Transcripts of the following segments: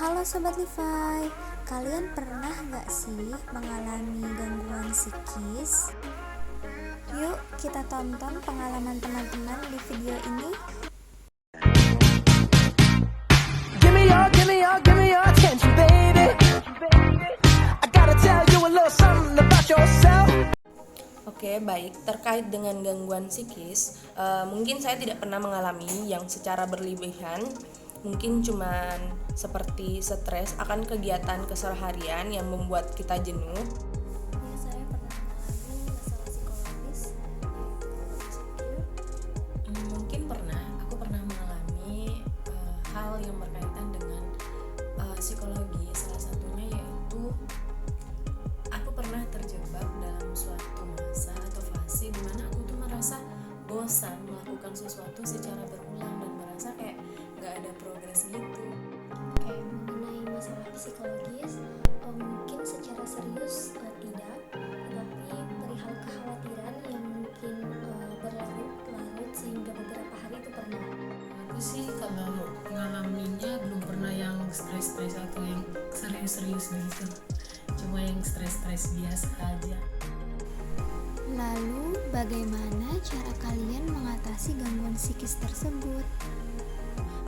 Halo Sobat Levi, kalian pernah gak sih mengalami gangguan psikis? Yuk kita tonton pengalaman teman-teman di video ini. Give me your attention, baby. I gotta tell you a little something about yourself. Oke, baik. Terkait dengan gangguan psikis, mungkin saya tidak pernah mengalami yang secara berlebihan. Mungkin cuman seperti stres akan kegiatan keseharian yang membuat kita jenuh. Ya, saya pernah mengalami masalah psikologis, Mungkin aku pernah mengalami hal yang berkaitan dengan psikologi. Salah satunya yaitu aku pernah terjebak dalam suatu masa atau fase di mana aku tuh merasa bosan melakukan sesuatu secara berulang dan merasa kayak nggak ada progres gitu. mengenai masalah psikologis, mungkin secara serius tidak, tetapi perihal kekhawatiran yang mungkin berlarut-larut sehingga beberapa hari itu pernah. Aku sih kalau ngalaminnya belum pernah yang stres-stres atau yang serius-serius begitu, cuma yang stres-stres biasa aja. Lalu, bagaimana cara kalian mengatasi gangguan psikis tersebut?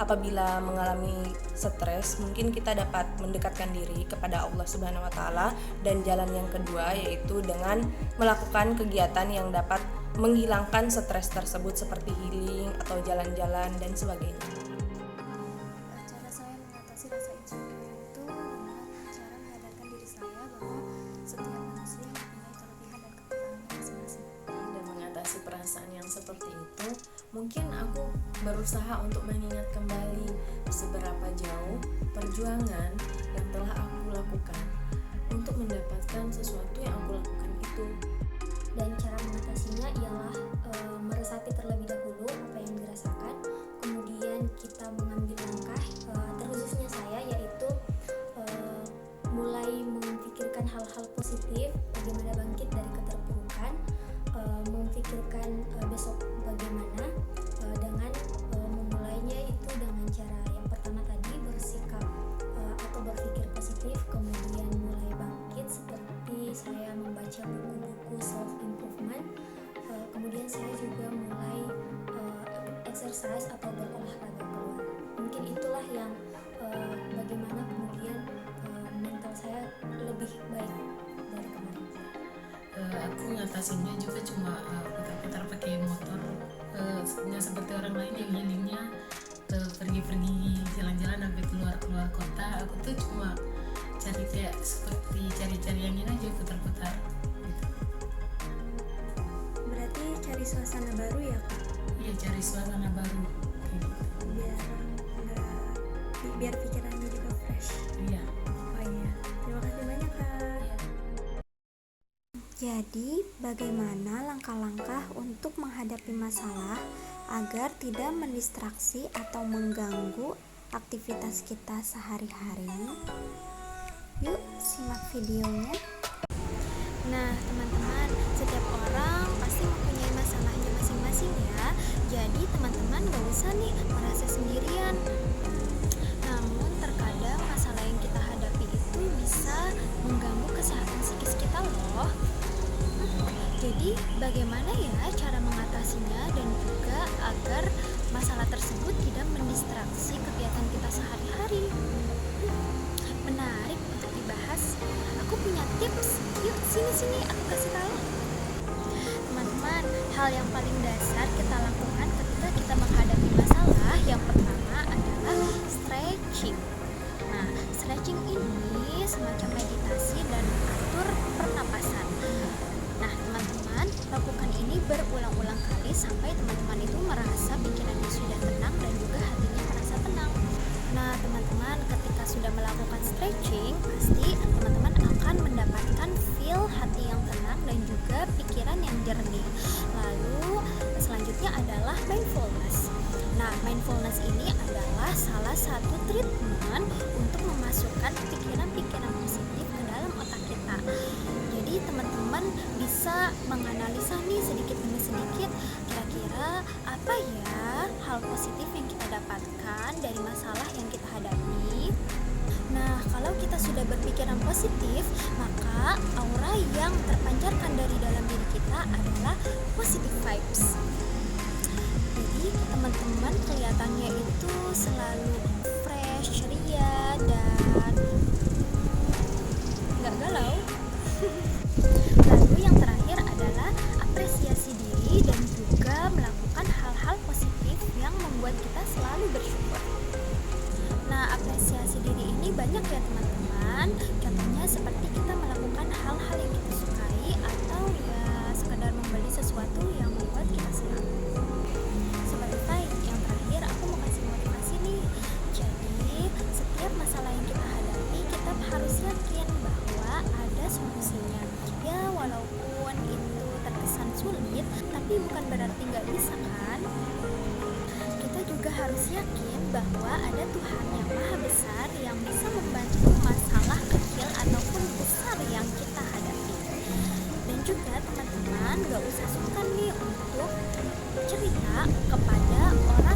Apabila mengalami stres, mungkin kita dapat mendekatkan diri kepada Allah Subhanahu wa taala, dan jalan yang kedua yaitu dengan melakukan kegiatan yang dapat menghilangkan stres tersebut seperti healing atau jalan-jalan dan sebagainya. Cara saya mengatasi rasa insecure itu dengan cara menyadarkan diri saya bahwa setiap manusia mempunyai kelebihan dan kekurangannya masing-masing. Dan mengatasi perasaan yang seperti itu, mungkin aku berusaha untuk mengingat kembali seberapa jauh perjuangan yang telah aku lakukan untuk mendapatkan sesuatu yang aku lakukan itu. Dan cara mengatasinya ialah meresapi terlebih dahulu apa yang dirasakan, kemudian kita mengambil langkah, terkhususnya saya, yaitu mulai memikirkan hal-hal positif, bagaimana bangkit dari keterpurukan, memikirkan besok bagaimana, dengan memulainya itu dengan cara yang pertama tadi bersikap atau berpikir positif, kemudian mulai bangkit seperti saya membaca buku-buku self improvement, kemudian saya juga mulai exercise atau berolahraga keluar. Mungkin itulah yang bagaimana kemudian mental saya lebih baik dari kemarin. Aku ngatasinnya juga cuma putar-putar pakai motor, nggak seperti orang lain yang healingnya pergi-pergi jalan-jalan sampai keluar kota. Aku tuh cuma cari kayak seperti cari-cari angin aja, putar-putar gitu. Berarti cari suasana baru ya Kak? Iya, cari suasana baru kayak gitu. biar pikirannya juga fresh. Iya. Oh iya, terima kasih banyak Kak. Jadi, bagaimana langkah-langkah untuk menghadapi masalah agar tidak mendistraksi atau mengganggu aktivitas kita sehari-hari? Yuk, simak videonya. Nah, teman-teman, setiap orang pasti mempunyai masalahnya masing-masing ya. Jadi, teman-teman gak usah nih merasa sendirian. Namun, terkadang masalah yang kita hadapi itu bisa mengganggu kesehatan psikis kita loh. Jadi, bagaimana ya cara mengatasinya dan juga agar masalah tersebut tidak mendistraksi kegiatan kita sehari-hari? Menarik untuk dibahas. Aku punya tips. Yuk, sini aku kasih tahu. Teman-teman, hal yang paling dasar kita lakukan ketika kita menghadapi masalah yang pertama adalah stretching. Nah, stretching ini semacam meditasi dan atur pernapasan. Nah, teman-teman, lakukan ini berulang-ulang kali sampai teman-teman itu merasa pikirannya sudah tenang dan juga hatinya merasa tenang. Nah, teman-teman, ketika sudah melakukan stretching, pasti teman-teman akan mendapatkan feel hati yang tenang dan juga pikiran yang jernih. Lalu, selanjutnya adalah mindfulness. Nah, mindfulness ini adalah salah satu treatment untuk memasukkan pikiran-pikiran positif ke dalam otak kita. Jadi teman-teman bisa menganalisa nih sedikit demi sedikit, kira-kira apa ya hal positif yang kita dapatkan dari masalah yang kita hadapi. kita sudah berpikiran positif, maka aura yang terpancarkan dari dalam diri kita adalah positive vibes. Jadi teman-teman kelihatannya itu selalu fresh, ceria, dan nggak galau. Lalu yang terakhir adalah apresiasi diri dan juga melakukan hal-hal positif yang membuat kita selalu bersyukur. Nah, apresiasi diri ini banyak ya teman-teman. Contohnya seperti kita melakukan hal-hal yang kita sukai atau ya sekedar membeli sesuatu yang membuat kita senang. Seperti yang terakhir aku mau kasih motivasi nih. Jadi, setiap masalah yang kita hadapi, kita harus yakin bahwa ada solusinya. Ya, walaupun itu terkesan sulit, tapi bukan berarti nggak bisa kan? Kita juga harus yakin bahwa ada Tuhan yang Maha Besar yang bisa membantu masalah kecil ataupun besar yang kita hadapi. Dan juga teman-teman gak usah sungkan nih untuk cerita kepada orang